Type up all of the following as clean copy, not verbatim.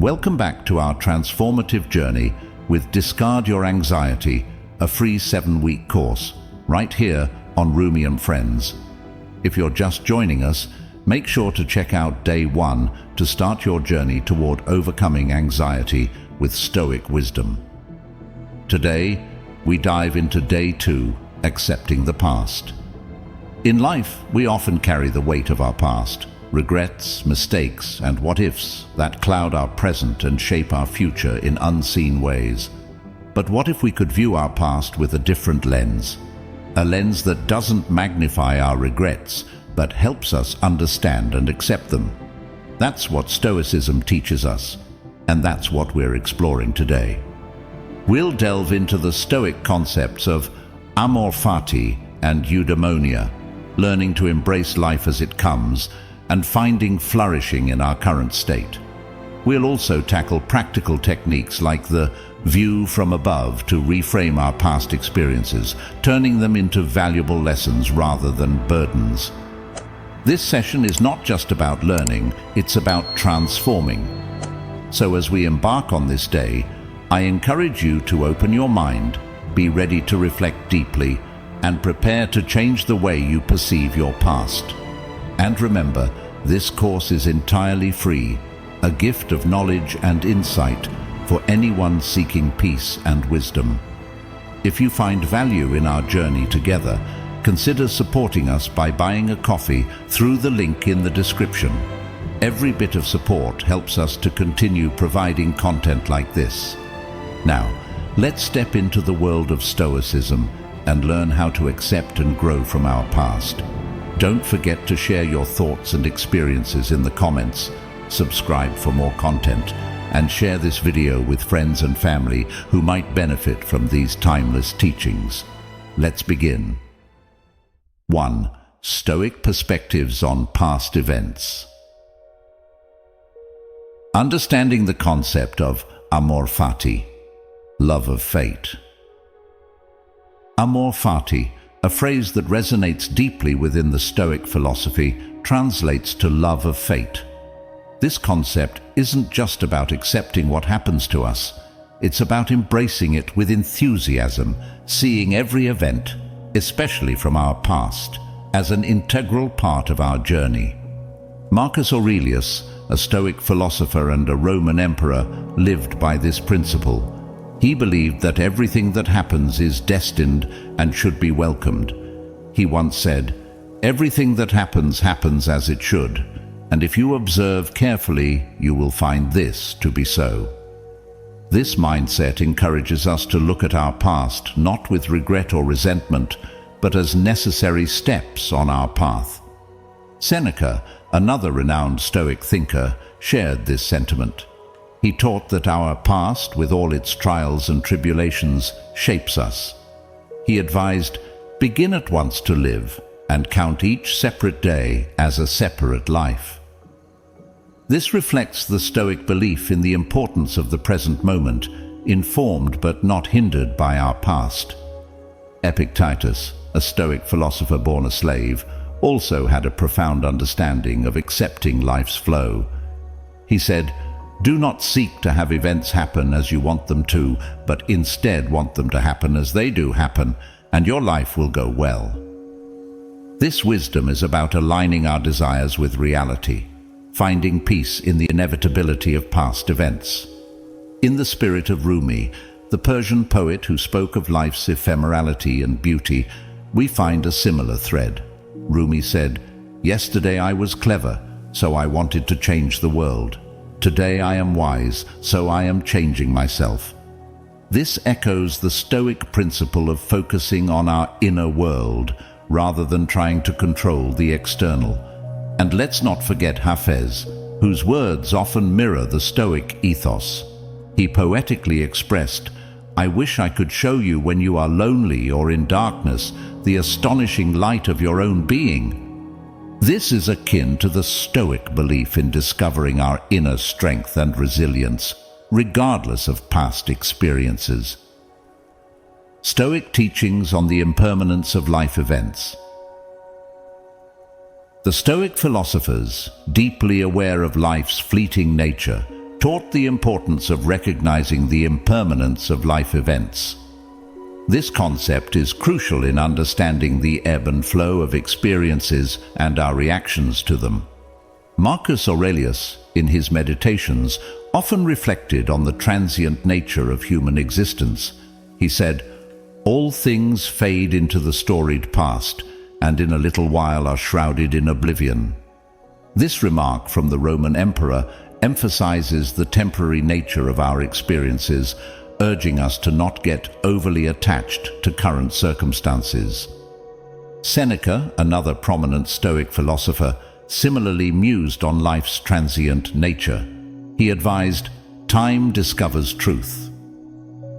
Welcome back to our transformative journey with Discard Your Anxiety, a free 7-week course, right here on Rumi and Friends. If you're just joining us, make sure to check out Day 1 to start your journey toward overcoming anxiety with Stoic wisdom. Today, we dive into Day 2, Accepting the Past. In life, we often carry the weight of our past, regrets, mistakes, and what-ifs that cloud our present and shape our future in unseen ways. But what if we could view our past with a different lens? A lens that doesn't magnify our regrets, but helps us understand and accept them. That's what Stoicism teaches us, and that's what we're exploring today. We'll delve into the Stoic concepts of Amor, Fati, and Eudaimonia, learning to embrace life as it comes, and finding flourishing in our current state. We'll also tackle practical techniques like the view from above to reframe our past experiences, turning them into valuable lessons rather than burdens. This session is not just about learning, it's about transforming. So as we embark on this day, I encourage you to open your mind, be ready to reflect deeply, and prepare to change the way you perceive your past. And remember, this course is entirely free, a gift of knowledge and insight for anyone seeking peace and wisdom. If you find value in our journey together, consider supporting us by buying a coffee through the link in the description. Every bit of support helps us to continue providing content like this. Now, let's step into the world of Stoicism and learn how to accept and grow from our past. Don't forget to share your thoughts and experiences in the comments, subscribe for more content, and share this video with friends and family who might benefit from these timeless teachings. Let's begin. 1. Stoic perspectives on past events. Understanding the concept of Amor Fati, love of fate. Amor Fati, a phrase that resonates deeply within the Stoic philosophy, translates to love of fate. This concept isn't just about accepting what happens to us. It's about embracing it with enthusiasm, seeing every event, especially from our past, as an integral part of our journey. Marcus Aurelius, a Stoic philosopher and a Roman emperor, lived by this principle. He believed that everything that happens is destined and should be welcomed. He once said, "Everything that happens happens as it should, and if you observe carefully, you will find this to be so." This mindset encourages us to look at our past not with regret or resentment, but as necessary steps on our path. Seneca, another renowned Stoic thinker, shared this sentiment. He taught that our past, with all its trials and tribulations, shapes us. He advised, "Begin at once to live, and count each separate day as a separate life." This reflects the Stoic belief in the importance of the present moment, informed but not hindered by our past. Epictetus, a Stoic philosopher born a slave, also had a profound understanding of accepting life's flow. He said, "Do not seek to have events happen as you want them to, but instead want them to happen as they do happen, and your life will go well." This wisdom is about aligning our desires with reality, finding peace in the inevitability of past events. In the spirit of Rumi, the Persian poet who spoke of life's ephemerality and beauty, we find a similar thread. Rumi said, "Yesterday I was clever, so I wanted to change the world. Today I am wise, so I am changing myself." This echoes the Stoic principle of focusing on our inner world rather than trying to control the external. And let's not forget Hafez, whose words often mirror the Stoic ethos. He poetically expressed, "I wish I could show you when you are lonely or in darkness the astonishing light of your own being." This is akin to the Stoic belief in discovering our inner strength and resilience, regardless of past experiences. Stoic teachings on the impermanence of life events. The Stoic philosophers, deeply aware of life's fleeting nature, taught the importance of recognizing the impermanence of life events. This concept is crucial in understanding the ebb and flow of experiences and our reactions to them. Marcus Aurelius, in his Meditations, often reflected on the transient nature of human existence. He said, "All things fade into the storied past, and in a little while are shrouded in oblivion." This remark from the Roman emperor emphasizes the temporary nature of our experiences, urging us to not get overly attached to current circumstances. Seneca, another prominent Stoic philosopher, similarly mused on life's transient nature. He advised, "Time discovers truth."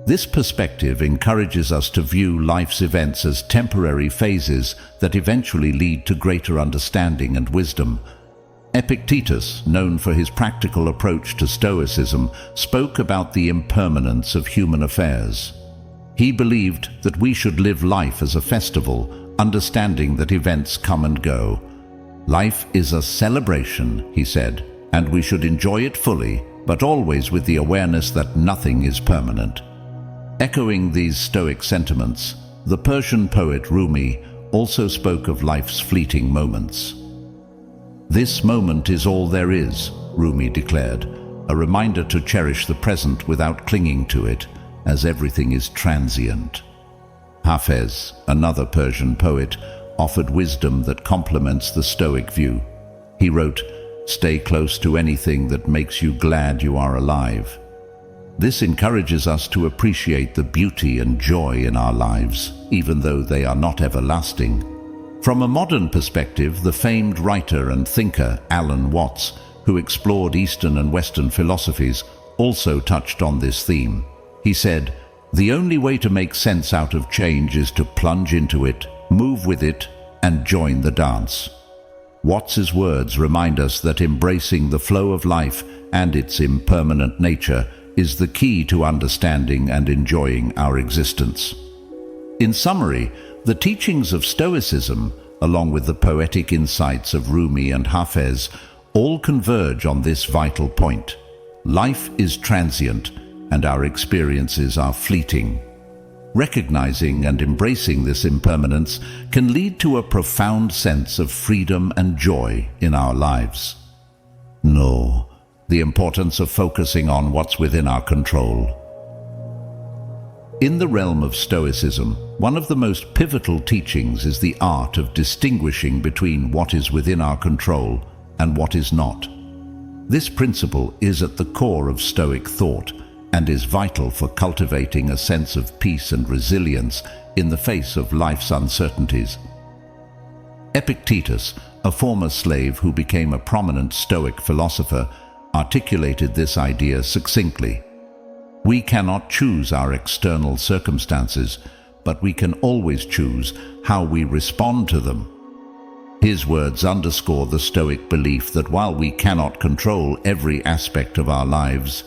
This perspective encourages us to view life's events as temporary phases that eventually lead to greater understanding and wisdom. Epictetus, known for his practical approach to Stoicism, spoke about the impermanence of human affairs. He believed that we should live life as a festival, understanding that events come and go. "Life is a celebration," he said, "and we should enjoy it fully, but always with the awareness that nothing is permanent." Echoing these Stoic sentiments, the Persian poet Rumi also spoke of life's fleeting moments. "This moment is all there is," Rumi declared, a reminder to cherish the present without clinging to it, as everything is transient. Hafez, another Persian poet, offered wisdom that complements the Stoic view. He wrote, "Stay close to anything that makes you glad you are alive." This encourages us to appreciate the beauty and joy in our lives, even though they are not everlasting. From a modern perspective, the famed writer and thinker Alan Watts, who explored Eastern and Western philosophies, also touched on this theme. He said, "The only way to make sense out of change is to plunge into it, move with it, and join the dance." Watts's words remind us that embracing the flow of life and its impermanent nature is the key to understanding and enjoying our existence. In summary, the teachings of Stoicism, along with the poetic insights of Rumi and Hafez, all converge on this vital point. Life is transient, and our experiences are fleeting. Recognizing and embracing this impermanence can lead to a profound sense of freedom and joy in our lives. No, the importance of focusing on what's within our control. In the realm of Stoicism, one of the most pivotal teachings is the art of distinguishing between what is within our control and what is not. This principle is at the core of Stoic thought and is vital for cultivating a sense of peace and resilience in the face of life's uncertainties. Epictetus, a former slave who became a prominent Stoic philosopher, articulated this idea succinctly. "We cannot choose our external circumstances, but we can always choose how we respond to them." His words underscore the Stoic belief that while we cannot control every aspect of our lives,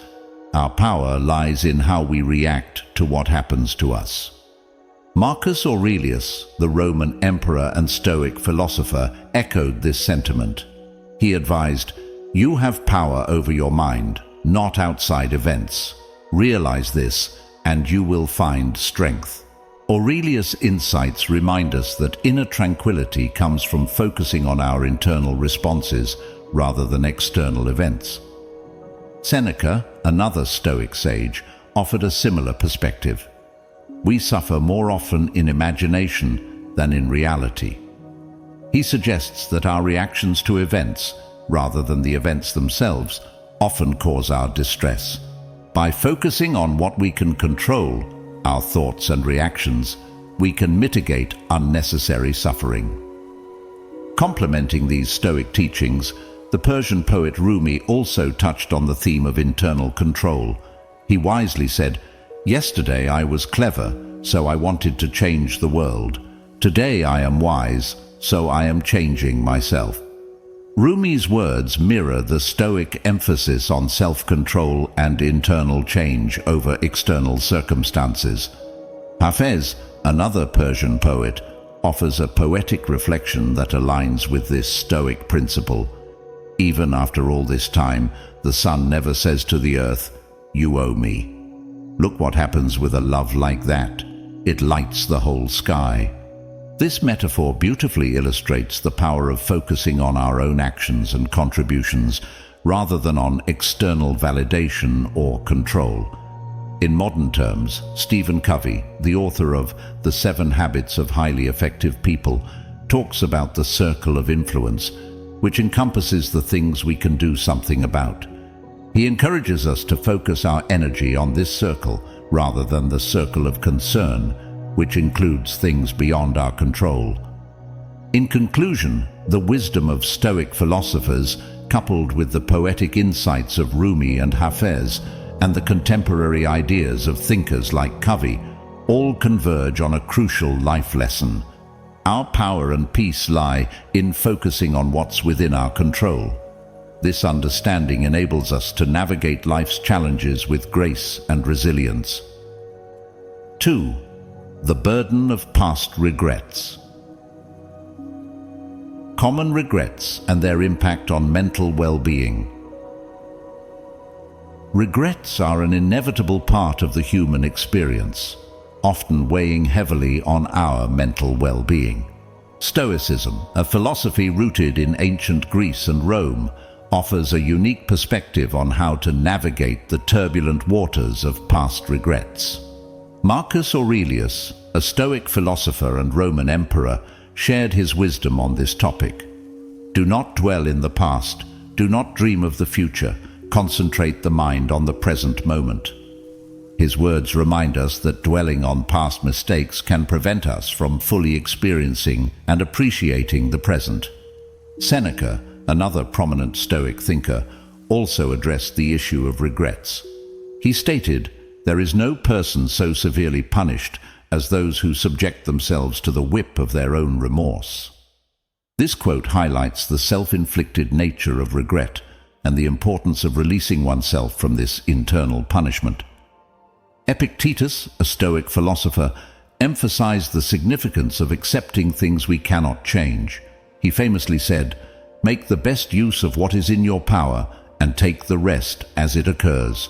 our power lies in how we react to what happens to us. Marcus Aurelius, the Roman emperor and Stoic philosopher, echoed this sentiment. He advised, "You have power over your mind, not outside events. Realize this, and you will find strength." Aurelius' insights remind us that inner tranquility comes from focusing on our internal responses rather than external events. Seneca, another Stoic sage, offered a similar perspective. "We suffer more often in imagination than in reality." He suggests that our reactions to events, rather than the events themselves, often cause our distress. By focusing on what we can control, our thoughts and reactions, we can mitigate unnecessary suffering. Complementing these Stoic teachings, the Persian poet Rumi also touched on the theme of internal control. He wisely said, "Yesterday I was clever, so I wanted to change the world. Today I am wise, so I am changing myself." Rumi's words mirror the Stoic emphasis on self-control and internal change over external circumstances. Hafez, another Persian poet, offers a poetic reflection that aligns with this Stoic principle. "Even after all this time, The sun never says to the earth, "You owe me." Look what happens with a love like that. It lights the whole sky. This metaphor beautifully illustrates the power of focusing on our own actions and contributions rather than on external validation or control. In modern terms, Stephen Covey, the author of The 7 Habits of Highly Effective People, talks about the circle of influence, which encompasses the things we can do something about. He encourages us to focus our energy on this circle rather than the circle of concern, which includes things beyond our control. In conclusion, the wisdom of Stoic philosophers, coupled with the poetic insights of Rumi and Hafez, and the contemporary ideas of thinkers like Covey, all converge on a crucial life lesson. Our power and peace lie in focusing on what's within our control. This understanding enables us to navigate life's challenges with grace and resilience. 2. The burden of past regrets. Common regrets and their impact on mental well-being. Regrets are an inevitable part of the human experience, often weighing heavily on our mental well-being. Stoicism, a philosophy rooted in ancient Greece and Rome, offers a unique perspective on how to navigate the turbulent waters of past regrets. Marcus Aurelius, a Stoic philosopher and Roman emperor, shared his wisdom on this topic. Do not dwell in the past, do not dream of the future, concentrate the mind on the present moment. His words remind us that dwelling on past mistakes can prevent us from fully experiencing and appreciating the present. Seneca, another prominent Stoic thinker, also addressed the issue of regrets. He stated, "There is no person so severely punished as those who subject themselves to the whip of their own remorse." This quote highlights the self-inflicted nature of regret and the importance of releasing oneself from this internal punishment. Epictetus, a Stoic philosopher, emphasized the significance of accepting things we cannot change. He famously said, "Make the best use of what is in your power and take the rest as it occurs."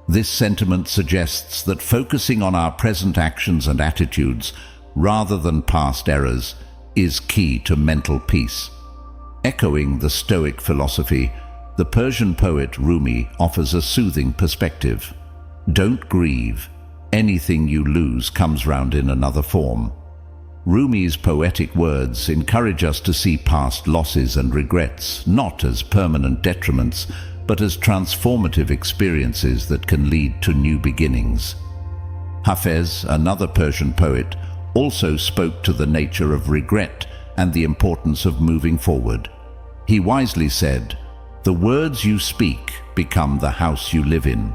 This sentiment suggests that focusing on our present actions and attitudes, rather than past errors, is key to mental peace. Echoing the Stoic philosophy, the Persian poet Rumi offers a soothing perspective. Don't grieve. Anything you lose comes round in another form. Rumi's poetic words encourage us to see past losses and regrets not as permanent detriments, but as transformative experiences that can lead to new beginnings. Hafez, another Persian poet, also spoke to the nature of regret and the importance of moving forward. He wisely said, "The words you speak become the house you live in."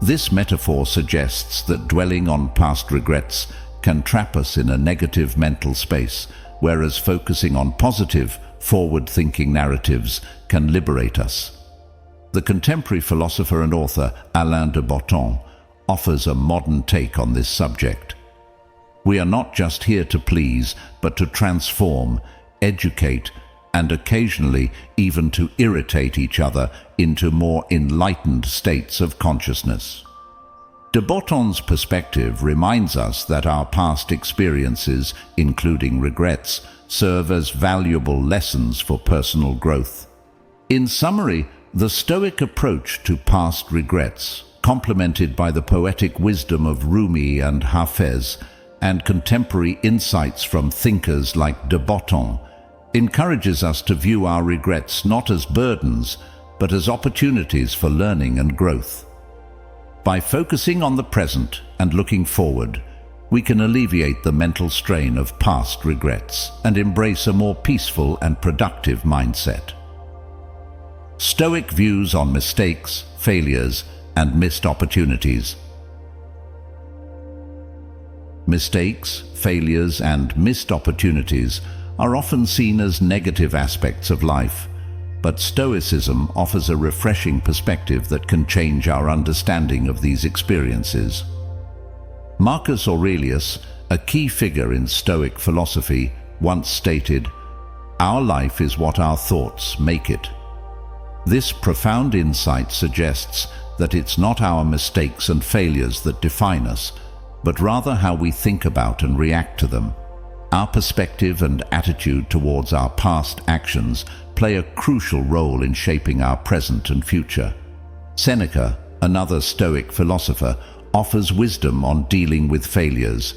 This metaphor suggests that dwelling on past regrets can trap us in a negative mental space, whereas focusing on positive, forward-thinking narratives can liberate us. The contemporary philosopher and author Alain de Botton offers a modern take on this subject. We are not just here to please, but to transform, educate, and occasionally even to irritate each other into more enlightened states of consciousness. De Botton's perspective reminds us that our past experiences, including regrets, serve as valuable lessons for personal growth. In summary, the Stoic approach to past regrets, complemented by the poetic wisdom of Rumi and Hafez, and contemporary insights from thinkers like de Botton, encourages us to view our regrets not as burdens, but as opportunities for learning and growth. By focusing on the present and looking forward, we can alleviate the mental strain of past regrets and embrace a more peaceful and productive mindset. Stoic views on mistakes, failures, and missed opportunities. Mistakes, failures, and missed opportunities are often seen as negative aspects of life, but Stoicism offers a refreshing perspective that can change our understanding of these experiences. Marcus Aurelius, a key figure in Stoic philosophy, once stated, "Our life is what our thoughts make it." This profound insight suggests that it's not our mistakes and failures that define us, but rather how we think about and react to them. Our perspective and attitude towards our past actions play a crucial role in shaping our present and future. Seneca, another Stoic philosopher, offers wisdom on dealing with failures.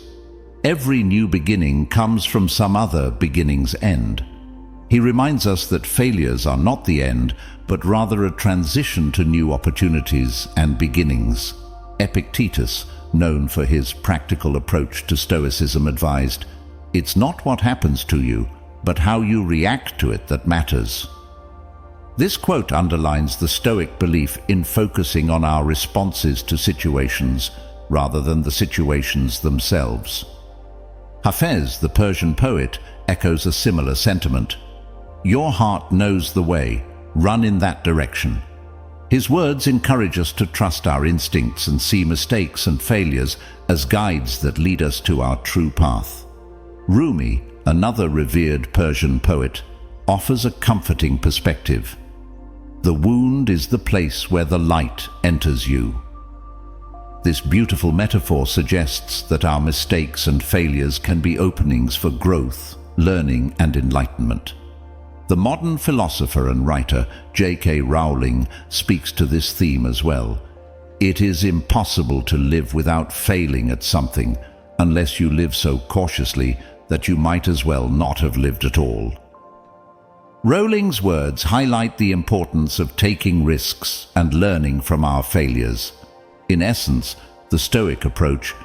Every new beginning comes from some other beginning's end. He reminds us that failures are not the end, but rather a transition to new opportunities and beginnings. Epictetus, known for his practical approach to Stoicism, advised, "It's not what happens to you, but how you react to it that matters." This quote underlines the Stoic belief in focusing on our responses to situations rather than the situations themselves. Hafez, the Persian poet, echoes a similar sentiment. "Your heart knows the way, run in that direction." His words encourage us to trust our instincts and see mistakes and failures as guides that lead us to our true path. Rumi, another revered Persian poet, offers a comforting perspective. "The wound is the place where the light enters you." This beautiful metaphor suggests that our mistakes and failures can be openings for growth, learning, and enlightenment. The modern philosopher and writer J.K. Rowling speaks to this theme as well. It is impossible to live without failing at something unless you live so cautiously that you might as well not have lived at all. Rowling's words highlight the importance of taking risks and learning from our failures. In essence, the Stoic approach,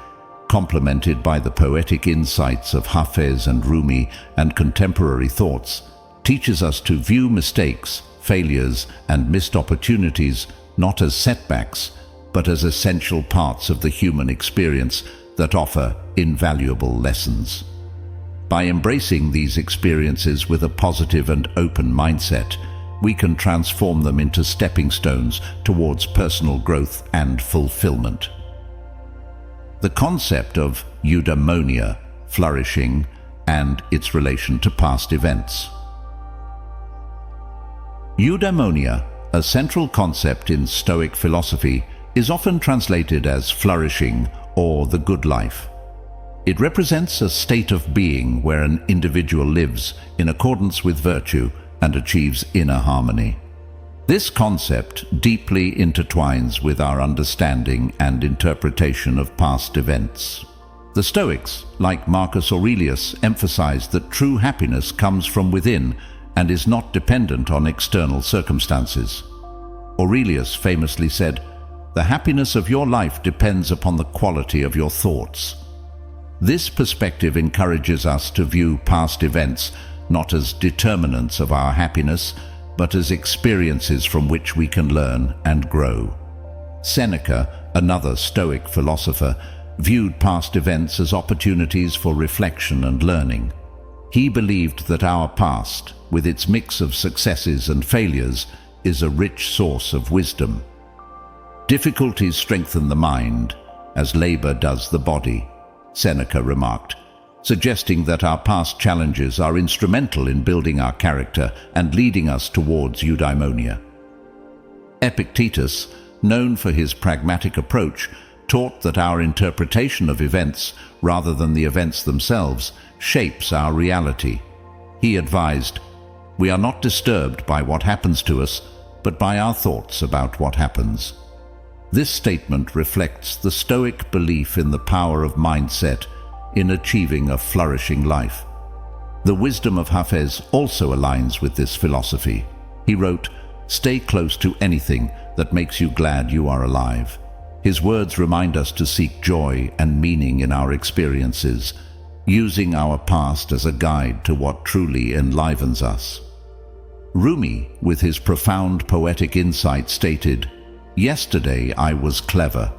complemented by the poetic insights of Hafez and Rumi and contemporary thoughts, teaches us to view mistakes, failures, and missed opportunities not as setbacks, but as essential parts of the human experience that offer invaluable lessons. By embracing these experiences with a positive and open mindset, we can transform them into stepping stones towards personal growth and fulfillment. The concept of eudaimonia, flourishing, and its relation to past events. Eudaimonia, a central concept in Stoic philosophy, is often translated as flourishing or the good life. It represents a state of being where an individual lives in accordance with virtue and achieves inner harmony. This concept deeply intertwines with our understanding and interpretation of past events. The Stoics, like Marcus Aurelius, emphasized that true happiness comes from within and is not dependent on external circumstances. Aurelius famously said, "The happiness of your life depends upon the quality of your thoughts." This perspective encourages us to view past events not as determinants of our happiness, but as experiences from which we can learn and grow. Seneca, another Stoic philosopher, viewed past events as opportunities for reflection and learning. He believed that our past, with its mix of successes and failures, is a rich source of wisdom. "Difficulties strengthen the mind, as labor does the body," Seneca remarked, suggesting that our past challenges are instrumental in building our character and leading us towards eudaimonia. Epictetus, known for his pragmatic approach, taught that our interpretation of events, rather than the events themselves, shapes our reality. He advised, "We are not disturbed by what happens to us, but by our thoughts about what happens." This statement reflects the Stoic belief in the power of mindset in achieving a flourishing life. The wisdom of Hafez also aligns with this philosophy. He wrote, "Stay close to anything that makes you glad you are alive." His words remind us to seek joy and meaning in our experiences, using our past as a guide to what truly enlivens us. Rumi, with his profound poetic insight, stated, "Yesterday I was clever,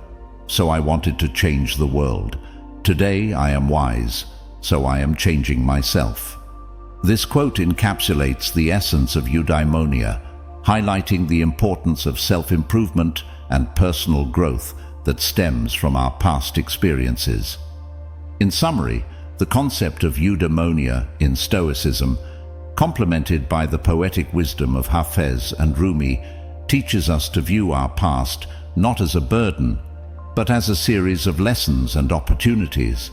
so I wanted to change the world. Today I am wise, so I am changing myself." This quote encapsulates the essence of eudaimonia, highlighting the importance of self-improvement and personal growth that stems from our past experiences. In summary, the concept of eudaimonia in Stoicism complemented by the poetic wisdom of Hafez and Rumi, teaches us to view our past not as a burden, but as a series of lessons and opportunities.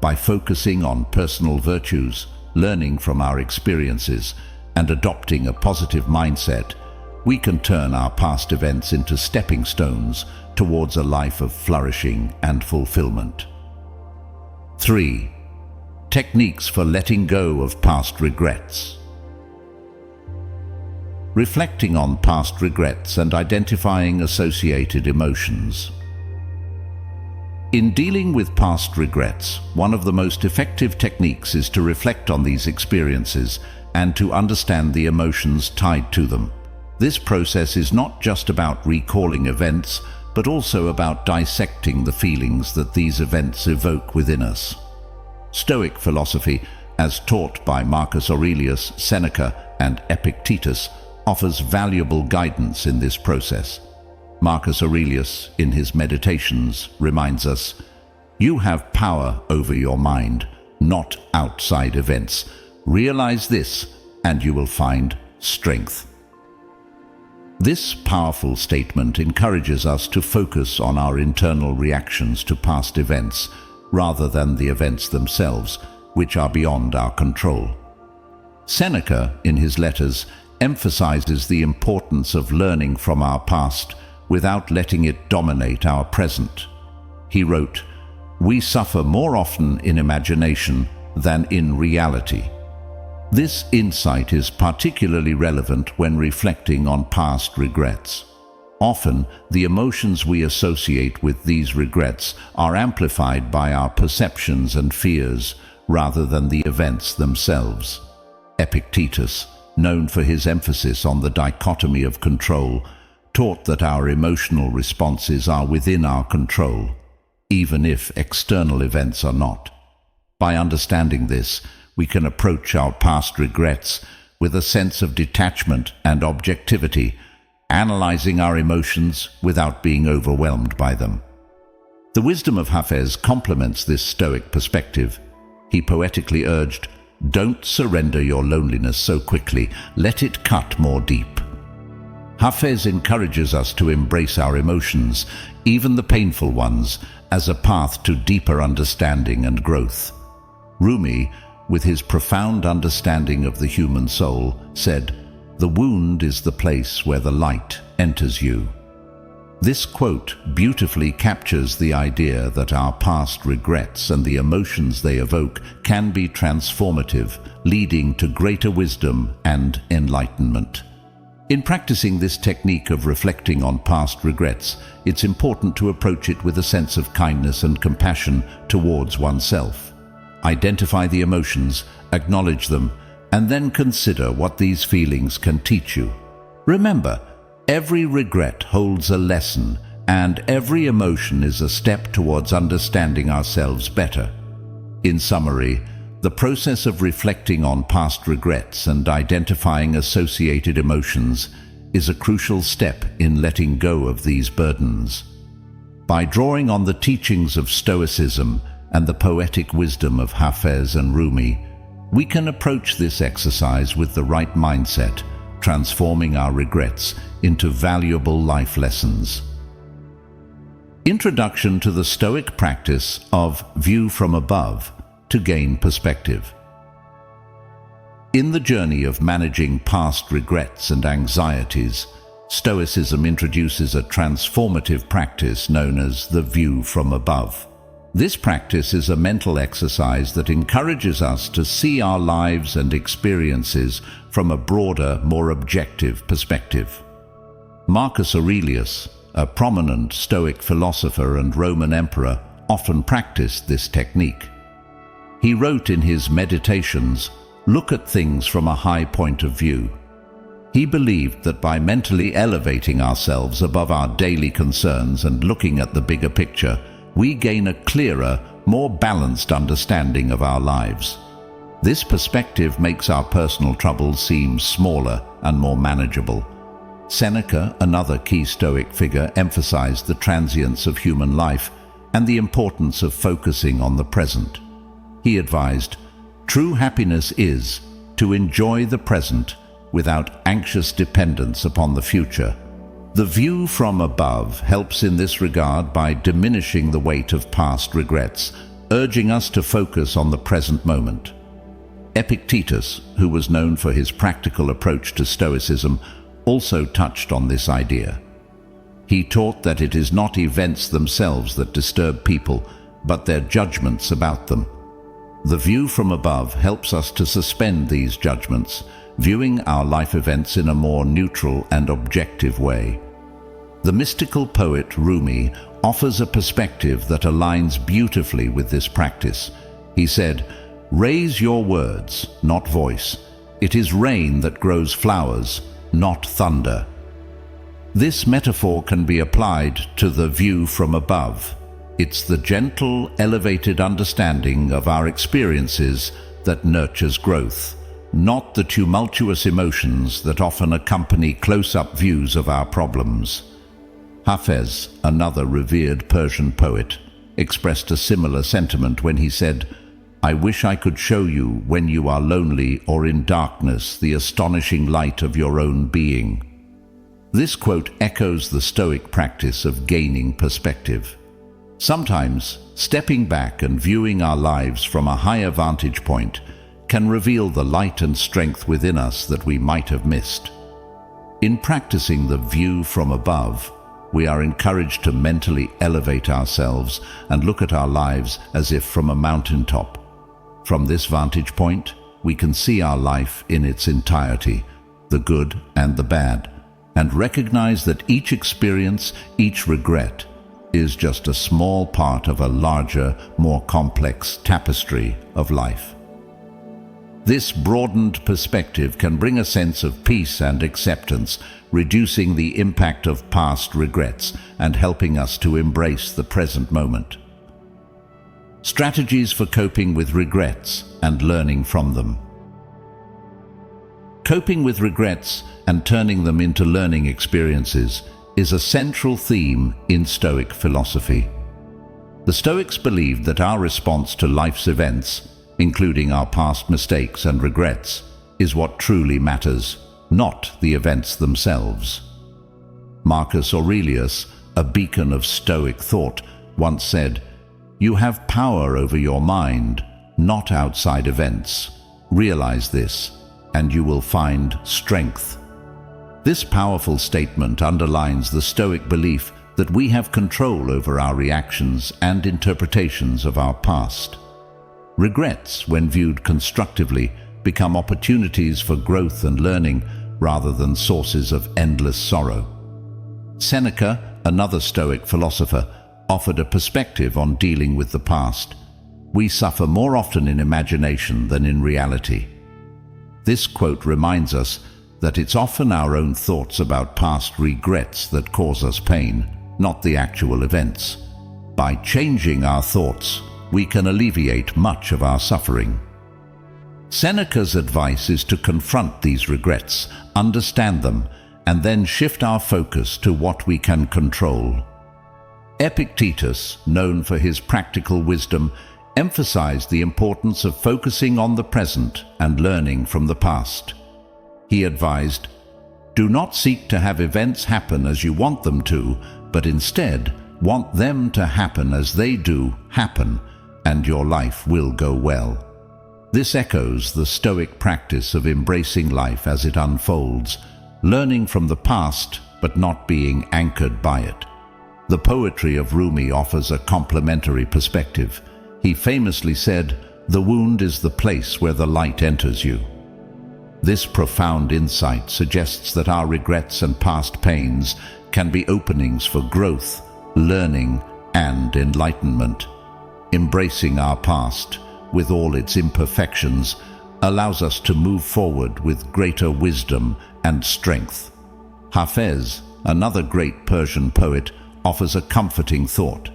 By focusing on personal virtues, learning from our experiences, and adopting a positive mindset, we can turn our past events into stepping stones towards a life of flourishing and fulfillment. 3. Techniques for letting go of past regrets. Reflecting on past regrets and identifying associated emotions. In dealing with past regrets, one of the most effective techniques is to reflect on these experiences and to understand the emotions tied to them. This process is not just about recalling events, but also about dissecting the feelings that these events evoke within us. Stoic philosophy, as taught by Marcus Aurelius, Seneca, and Epictetus, offers valuable guidance in this process. Marcus Aurelius, in his Meditations, reminds us, "You have power over your mind, not outside events. Realize this, and you will find strength." This powerful statement encourages us to focus on our internal reactions to past events, rather than the events themselves, which are beyond our control. Seneca, in his letters, emphasizes the importance of learning from our past without letting it dominate our present. He wrote, "We suffer more often in imagination than in reality." This insight is particularly relevant when reflecting on past regrets. Often, the emotions we associate with these regrets are amplified by our perceptions and fears rather than the events themselves. Epictetus, known for his emphasis on the dichotomy of control, taught that our emotional responses are within our control, even if external events are not. By understanding this, we can approach our past regrets with a sense of detachment and objectivity, analyzing our emotions without being overwhelmed by them. The wisdom of Hafez complements this Stoic perspective. He poetically urged, "Don't surrender your loneliness so quickly, let it cut more deep." Hafez encourages us to embrace our emotions, even the painful ones, as a path to deeper understanding and growth. Rumi, with his profound understanding of the human soul, said, "The wound is the place where the light enters you." This quote beautifully captures the idea that our past regrets and the emotions they evoke can be transformative, leading to greater wisdom and enlightenment. In practicing this technique of reflecting on past regrets, it's important to approach it with a sense of kindness and compassion towards oneself. Identify the emotions, acknowledge them, and then consider what these feelings can teach you. Remember, every regret holds a lesson, and every emotion is a step towards understanding ourselves better. In summary, the process of reflecting on past regrets and identifying associated emotions is a crucial step in letting go of these burdens. By drawing on the teachings of Stoicism and the poetic wisdom of Hafez and Rumi, we can approach this exercise with the right mindset, transforming our regrets into valuable life lessons. Introduction to the Stoic practice of view from above to gain perspective. In the journey of managing past regrets and anxieties, Stoicism introduces a transformative practice known as the view from above. This practice is a mental exercise that encourages us to see our lives and experiences from a broader, more objective perspective. Marcus Aurelius, a prominent Stoic philosopher and Roman emperor, often practiced this technique. He wrote in his Meditations, "Look at things from a high point of view." He believed that by mentally elevating ourselves above our daily concerns and looking at the bigger picture, we gain a clearer, more balanced understanding of our lives. This perspective makes our personal troubles seem smaller and more manageable. Seneca, another key Stoic figure, emphasized the transience of human life and the importance of focusing on the present. He advised, "True happiness is, to enjoy the present without anxious dependence upon the future. The view from above helps in this regard by diminishing the weight of past regrets, urging us to focus on the present moment. Epictetus, who was known for his practical approach to Stoicism, also touched on this idea. He taught that it is not events themselves that disturb people, but their judgments about them. The view from above helps us to suspend these judgments, viewing our life events in a more neutral and objective way. The mystical poet Rumi offers a perspective that aligns beautifully with this practice. He said, "Raise your words, not voice. It is rain that grows flowers, not thunder." This metaphor can be applied to the view from above. It's the gentle, elevated understanding of our experiences that nurtures growth, not the tumultuous emotions that often accompany close-up views of our problems. Hafez, another revered Persian poet, expressed a similar sentiment when he said, "I wish I could show you, when you are lonely or in darkness, the astonishing light of your own being." This quote echoes the Stoic practice of gaining perspective. Sometimes, stepping back and viewing our lives from a higher vantage point can reveal the light and strength within us that we might have missed. In practicing the view from above, we are encouraged to mentally elevate ourselves and look at our lives as if from a mountaintop. From this vantage point, we can see our life in its entirety, the good and the bad, and recognize that each experience, each regret, is just a small part of a larger, more complex tapestry of life. This broadened perspective can bring a sense of peace and acceptance, reducing the impact of past regrets and helping us to embrace the present moment. Strategies for coping with regrets and learning from them. Coping with regrets and turning them into learning experiences is a central theme in Stoic philosophy. The Stoics believed that our response to life's events, including our past mistakes and regrets, is what truly matters, not the events themselves. Marcus Aurelius, a beacon of Stoic thought, once said, "You have power over your mind, not outside events. Realize this, and you will find strength." This powerful statement underlines the Stoic belief that we have control over our reactions and interpretations of our past. Regrets, when viewed constructively, become opportunities for growth and learning rather than sources of endless sorrow. Seneca, another Stoic philosopher, offered a perspective on dealing with the past. "We suffer more often in imagination than in reality." This quote reminds us that it's often our own thoughts about past regrets that cause us pain, not the actual events. By changing our thoughts, we can alleviate much of our suffering. Seneca's advice is to confront these regrets, understand them, and then shift our focus to what we can control. Epictetus, known for his practical wisdom, emphasized the importance of focusing on the present and learning from the past. He advised, "Do not seek to have events happen as you want them to, but instead want them to happen as they do happen, and your life will go well." This echoes the Stoic practice of embracing life as it unfolds, learning from the past but not being anchored by it. The poetry of Rumi offers a complementary perspective. He famously said, "The wound is the place where the light enters you." This profound insight suggests that our regrets and past pains can be openings for growth, learning, and enlightenment. Embracing our past, with all its imperfections, allows us to move forward with greater wisdom and strength. Hafez, another great Persian poet, offers a comforting thought.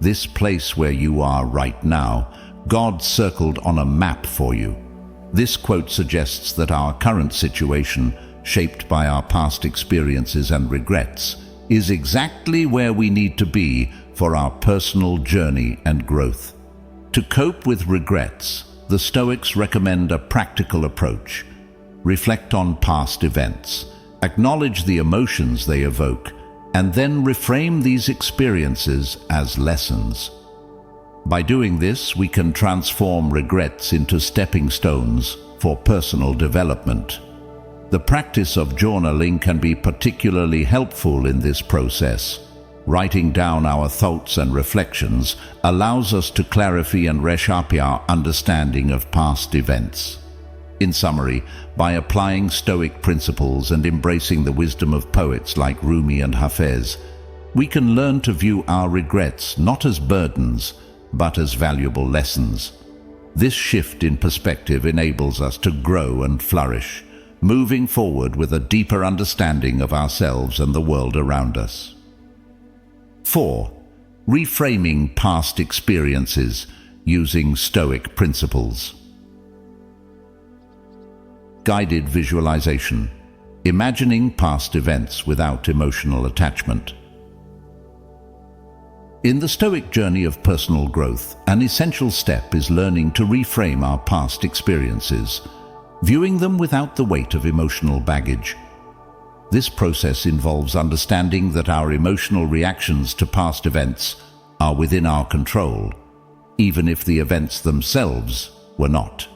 "This place where you are right now, God circled on a map for you." This quote suggests that our current situation, shaped by our past experiences and regrets, is exactly where we need to be for our personal journey and growth. To cope with regrets, the Stoics recommend a practical approach. Reflect on past events, acknowledge the emotions they evoke, and then reframe these experiences as lessons. By doing this, we can transform regrets into stepping stones for personal development. The practice of journaling can be particularly helpful in this process. Writing down our thoughts and reflections allows us to clarify and reshape our understanding of past events. In summary, by applying Stoic principles and embracing the wisdom of poets like Rumi and Hafez, we can learn to view our regrets not as burdens, but as valuable lessons. This shift in perspective enables us to grow and flourish, moving forward with a deeper understanding of ourselves and the world around us. 4. Reframing past experiences using Stoic principles. Guided visualization. Imagining past events without emotional attachment. In the Stoic journey of personal growth, an essential step is learning to reframe our past experiences, viewing them without the weight of emotional baggage. This process involves understanding that our emotional reactions to past events are within our control, even if the events themselves were not.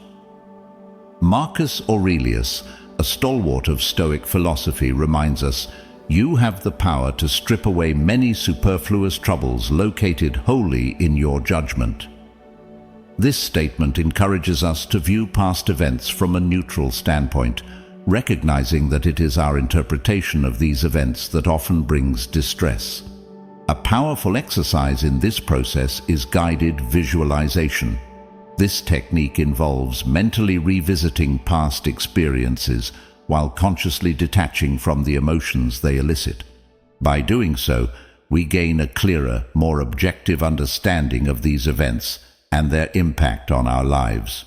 Marcus Aurelius, a stalwart of Stoic philosophy, reminds us, "You have the power to strip away many superfluous troubles located wholly in your judgment." This statement encourages us to view past events from a neutral standpoint, recognizing that it is our interpretation of these events that often brings distress. A powerful exercise in this process is guided visualization. This technique involves mentally revisiting past experiences while consciously detaching from the emotions they elicit. By doing so, we gain a clearer, more objective understanding of these events and their impact on our lives.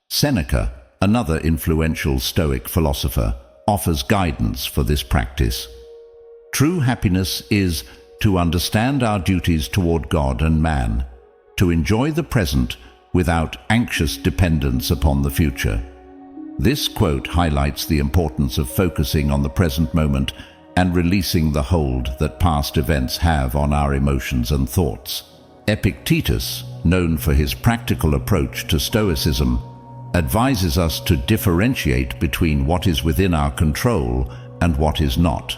Seneca, another influential Stoic philosopher, offers guidance for this practice. True happiness is to understand our duties toward God and man, to enjoy the present without anxious dependence upon the future. This quote highlights the importance of focusing on the present moment and releasing the hold that past events have on our emotions and thoughts. Epictetus, known for his practical approach to Stoicism, advises us to differentiate between what is within our control and what is not.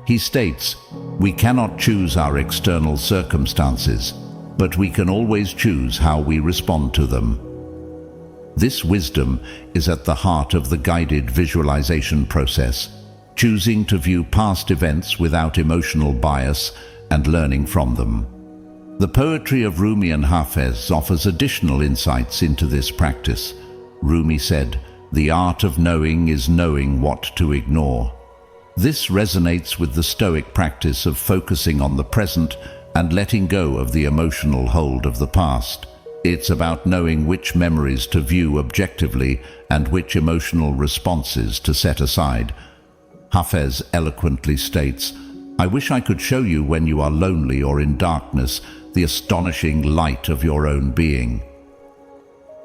He states, "We cannot choose our external circumstances, but we can always choose how we respond to them." This wisdom is at the heart of the guided visualization process, choosing to view past events without emotional bias and learning from them. The poetry of Rumi and Hafez offers additional insights into this practice. Rumi said, "The art of knowing is knowing what to ignore." This resonates with the Stoic practice of focusing on the present and letting go of the emotional hold of the past. It's about knowing which memories to view objectively and which emotional responses to set aside. Hafez eloquently states, "I wish I could show you when you are lonely or in darkness the astonishing light of your own being."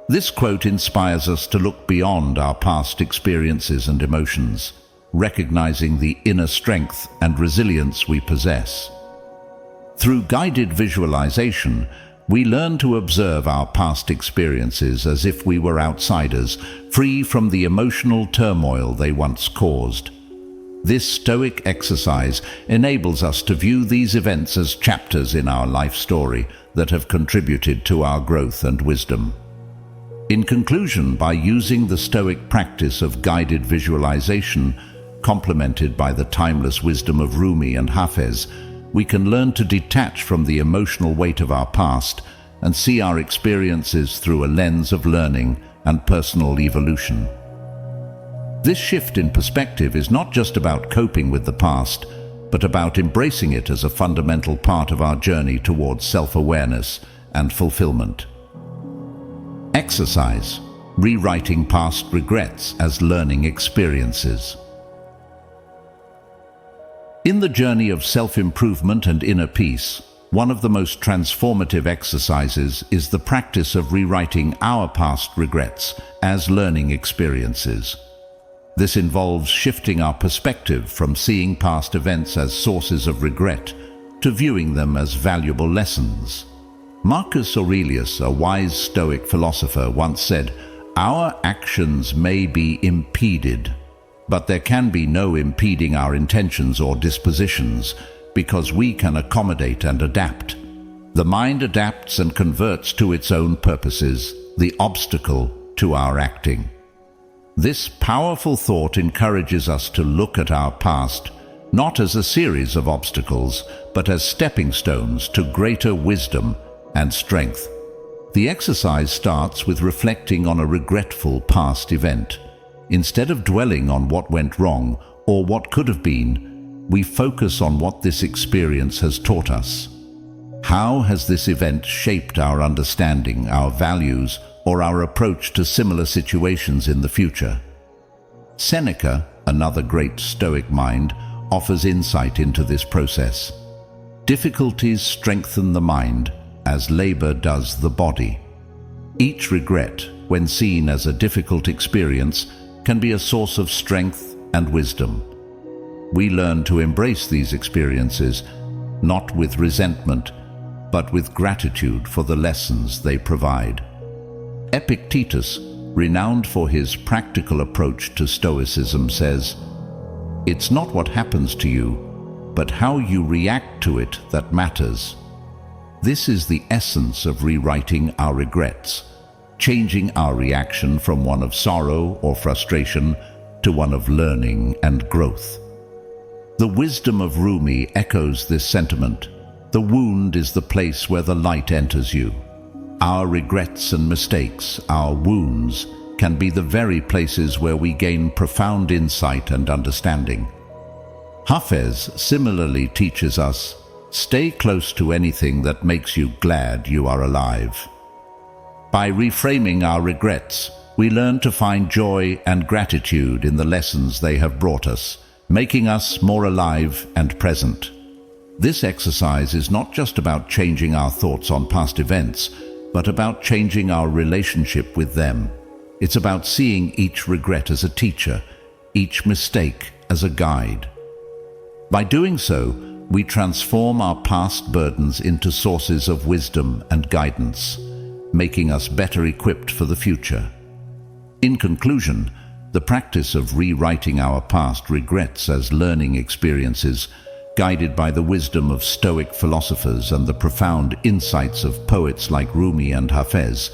This quote inspires us to look beyond our past experiences and emotions, recognizing the inner strength and resilience we possess. Through guided visualization, we learn to observe our past experiences as if we were outsiders, free from the emotional turmoil they once caused. This Stoic exercise enables us to view these events as chapters in our life story that have contributed to our growth and wisdom. In conclusion, by using the Stoic practice of guided visualization, complemented by the timeless wisdom of Rumi and Hafez, we can learn to detach from the emotional weight of our past and see our experiences through a lens of learning and personal evolution. This shift in perspective is not just about coping with the past, but about embracing it as a fundamental part of our journey towards self-awareness and fulfillment. Exercise: rewriting past regrets as learning experiences. In the journey of self-improvement and inner peace, one of the most transformative exercises is the practice of rewriting our past regrets as learning experiences. This involves shifting our perspective from seeing past events as sources of regret to viewing them as valuable lessons. Marcus Aurelius, a wise Stoic philosopher, once said, "Our actions may be impeded, but there can be no impeding our intentions or dispositions, because we can accommodate and adapt. The mind adapts and converts to its own purposes, the obstacle to our acting." This powerful thought encourages us to look at our past not as a series of obstacles, but as stepping stones to greater wisdom and strength. The exercise starts with reflecting on a regretful past event. Instead of dwelling on what went wrong or what could have been, we focus on what this experience has taught us. How has this event shaped our understanding, our values, or our approach to similar situations in the future? Seneca, another great Stoic mind, offers insight into this process. Difficulties strengthen the mind as labor does the body. Each regret, when seen as a difficult experience, can be a source of strength and wisdom. We learn to embrace these experiences, not with resentment, but with gratitude for the lessons they provide. Epictetus, renowned for his practical approach to Stoicism, says, "It's not what happens to you, but how you react to it that matters." This is the essence of rewriting our regrets, changing our reaction from one of sorrow or frustration to one of learning and growth. The wisdom of Rumi echoes this sentiment. The wound is the place where the light enters you. Our regrets and mistakes, our wounds, can be the very places where we gain profound insight and understanding. Hafez similarly teaches us, "Stay close to anything that makes you glad you are alive." By reframing our regrets, we learn to find joy and gratitude in the lessons they have brought us, making us more alive and present. This exercise is not just about changing our thoughts on past events, but about changing our relationship with them. It's about seeing each regret as a teacher, each mistake as a guide. By doing so, we transform our past burdens into sources of wisdom and guidance, making us better equipped for the future. In conclusion, the practice of rewriting our past regrets as learning experiences, guided by the wisdom of Stoic philosophers and the profound insights of poets like Rumi and Hafez,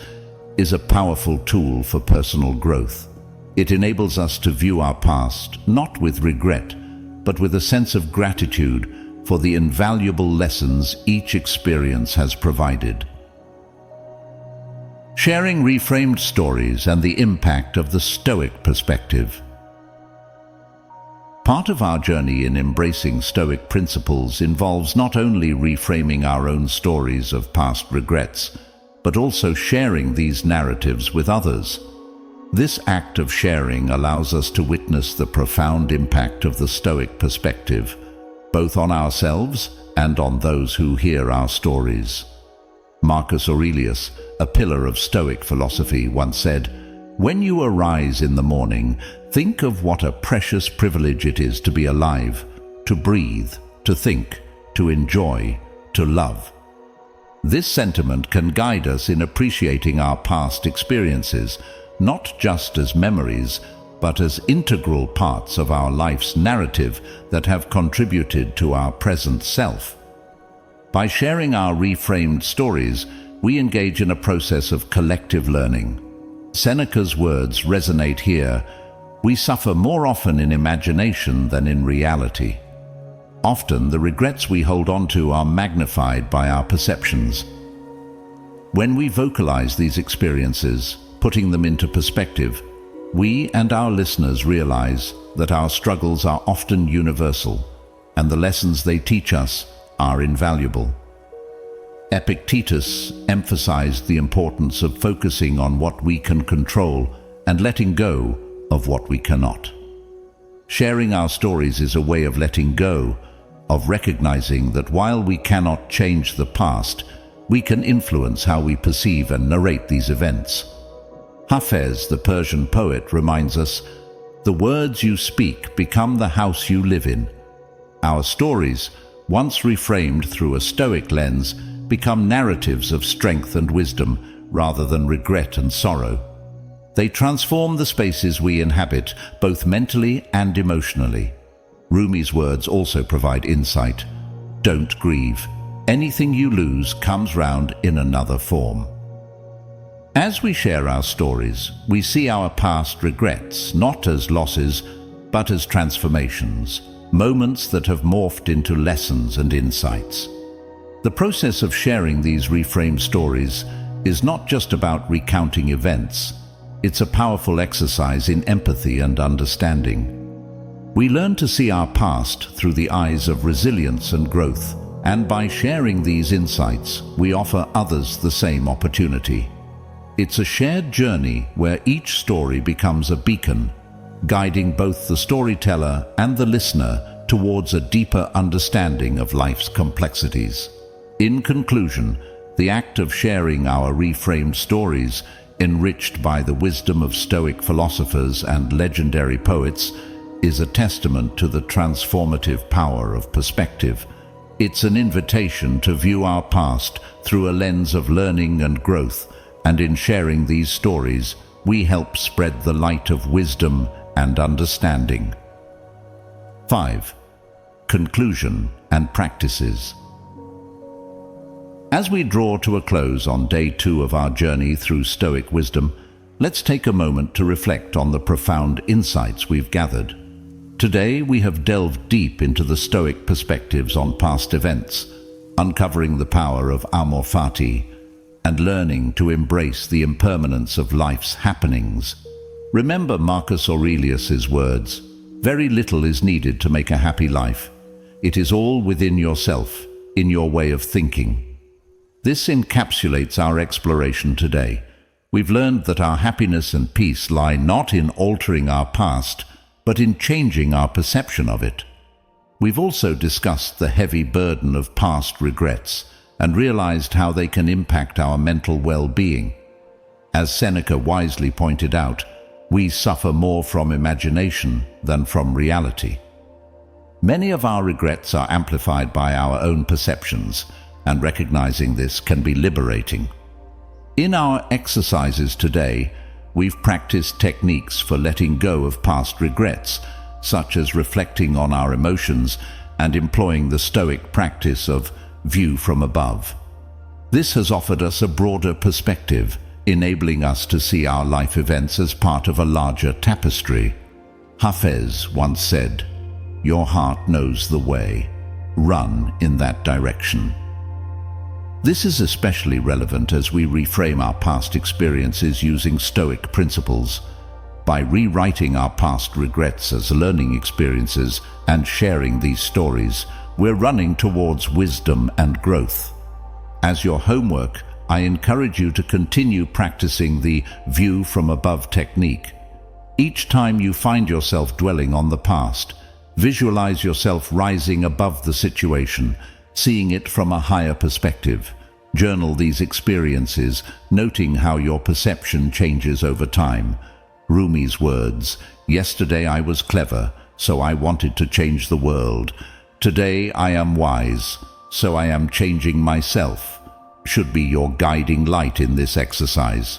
is a powerful tool for personal growth. It enables us to view our past not with regret, but with a sense of gratitude for the invaluable lessons each experience has provided. Sharing reframed stories and the impact of the Stoic perspective. Part of our journey in embracing Stoic principles involves not only reframing our own stories of past regrets, but also sharing these narratives with others. This act of sharing allows us to witness the profound impact of the Stoic perspective, both on ourselves and on those who hear our stories. Marcus Aurelius, a pillar of Stoic philosophy, once said, "When you arise in the morning, think of what a precious privilege it is to be alive, to breathe, to think, to enjoy, to love." This sentiment can guide us in appreciating our past experiences, not just as memories, but as integral parts of our life's narrative that have contributed to our present self. By sharing our reframed stories, we engage in a process of collective learning. Seneca's words resonate here. We suffer more often in imagination than in reality. Often, the regrets we hold on to are magnified by our perceptions. When we vocalize these experiences, putting them into perspective, we and our listeners realize that our struggles are often universal, and the lessons they teach us are invaluable. Epictetus emphasized the importance of focusing on what we can control and letting go of what we cannot. Sharing our stories is a way of letting go of recognizing that while we cannot change the past, we can influence how we perceive and narrate these events. Hafez, the Persian poet, reminds us, "The words you speak become the house you live in." Our stories, once reframed through a Stoic lens, become narratives of strength and wisdom rather than regret and sorrow. They transform the spaces we inhabit, both mentally and emotionally. Rumi's words also provide insight. Don't grieve. Anything you lose comes round in another form. As we share our stories, we see our past regrets not as losses, but as transformations, moments that have morphed into lessons and insights. The process of sharing these reframed stories is not just about recounting events. It's a powerful exercise in empathy and understanding. We learn to see our past through the eyes of resilience and growth, and by sharing these insights, we offer others the same opportunity. It's a shared journey where each story becomes a beacon, guiding both the storyteller and the listener towards a deeper understanding of life's complexities. In conclusion, the act of sharing our reframed stories, enriched by the wisdom of Stoic philosophers and legendary poets, is a testament to the transformative power of perspective. It's an invitation to view our past through a lens of learning and growth, and in sharing these stories, we help spread the light of wisdom and understanding. 5. Conclusion and practices. As we draw to a close on day 2 of our journey through Stoic wisdom, let's take a moment to reflect on the profound insights we've gathered. Today, we have delved deep into the Stoic perspectives on past events, uncovering the power of Amor Fati, and learning to embrace the impermanence of life's happenings. Remember Marcus Aurelius's words, "Very little is needed to make a happy life. It is all within yourself, in your way of thinking." This encapsulates our exploration today. We've learned that our happiness and peace lie not in altering our past, but in changing our perception of it. We've also discussed the heavy burden of past regrets and realized how they can impact our mental well-being. As Seneca wisely pointed out, we suffer more from imagination than from reality. Many of our regrets are amplified by our own perceptions, and recognizing this can be liberating. In our exercises today, we've practiced techniques for letting go of past regrets, such as reflecting on our emotions and employing the Stoic practice of view from above. This has offered us a broader perspective, enabling us to see our life events as part of a larger tapestry. Hafez once said, "Your heart knows the way. Run in that direction." This is especially relevant as we reframe our past experiences using Stoic principles. By rewriting our past regrets as learning experiences and sharing these stories, we're running towards wisdom and growth. As your homework, I encourage you to continue practicing the view from above technique. Each time you find yourself dwelling on the past, visualize yourself rising above the situation, seeing it from a higher perspective. Journal these experiences, noting how your perception changes over time. Rumi's words, "Yesterday I was clever, so I wanted to change the world. Today I am wise, so I am changing myself," should be your guiding light in this exercise.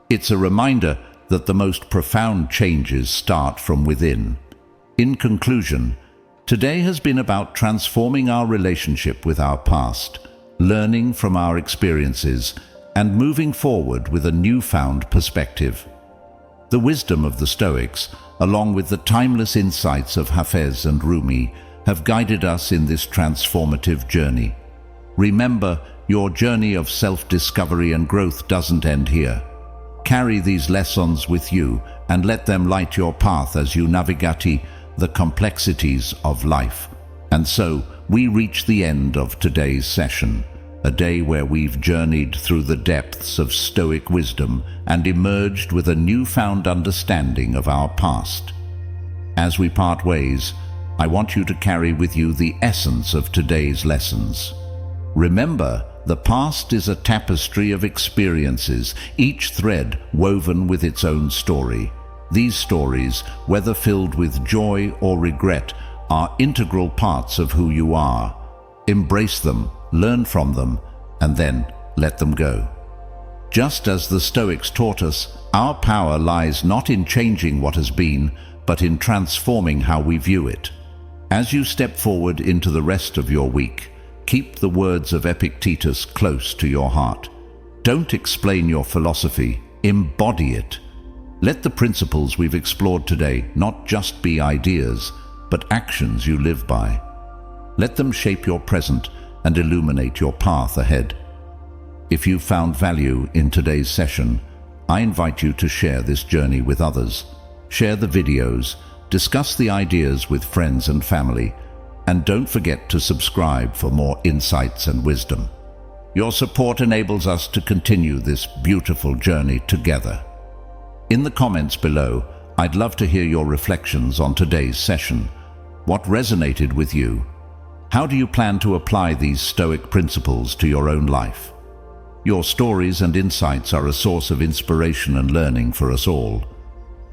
It's a reminder that the most profound changes start from within. In conclusion, today has been about transforming our relationship with our past, learning from our experiences, and moving forward with a newfound perspective. The wisdom of the Stoics, along with the timeless insights of Hafez and Rumi, have guided us in this transformative journey. Remember, your journey of self-discovery and growth doesn't end here. Carry these lessons with you and let them light your path as you navigate the complexities of life. And so, we reach the end of today's session, a day where we've journeyed through the depths of Stoic wisdom and emerged with a newfound understanding of our past. As we part ways, I want you to carry with you the essence of today's lessons. Remember, the past is a tapestry of experiences, each thread woven with its own story. These stories, whether filled with joy or regret, are integral parts of who you are. Embrace them, learn from them, and then let them go. Just as the Stoics taught us, our power lies not in changing what has been, but in transforming how we view it. As you step forward into the rest of your week, keep the words of Epictetus close to your heart. Don't explain your philosophy, embody it. Let the principles we've explored today not just be ideas, but actions you live by. Let them shape your present and illuminate your path ahead. If you found value in today's session, I invite you to share this journey with others. Share the videos, discuss the ideas with friends and family, and don't forget to subscribe for more insights and wisdom. Your support enables us to continue this beautiful journey together. In the comments below, I'd love to hear your reflections on today's session. What resonated with you? How do you plan to apply these Stoic principles to your own life? Your stories and insights are a source of inspiration and learning for us all.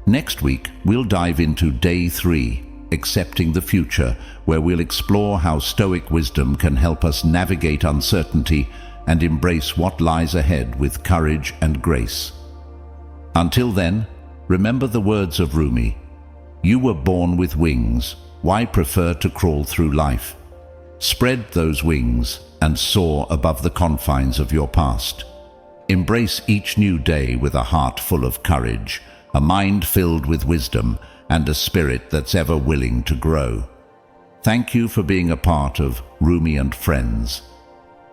Next week, we'll dive into Day 3, Accepting the Future, where we'll explore how Stoic wisdom can help us navigate uncertainty and embrace what lies ahead with courage and grace. Until then, remember the words of Rumi: "You were born with wings, why prefer to crawl through life? Spread those wings and soar above the confines of your past. Embrace each new day with a heart full of courage, a mind filled with wisdom, and a spirit that's ever willing to grow." Thank you for being a part of Rumi and Friends.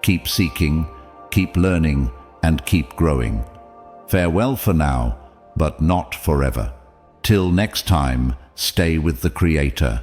Keep seeking, keep learning, and keep growing. Farewell for now, but not forever. Till next time, stay with the Creator.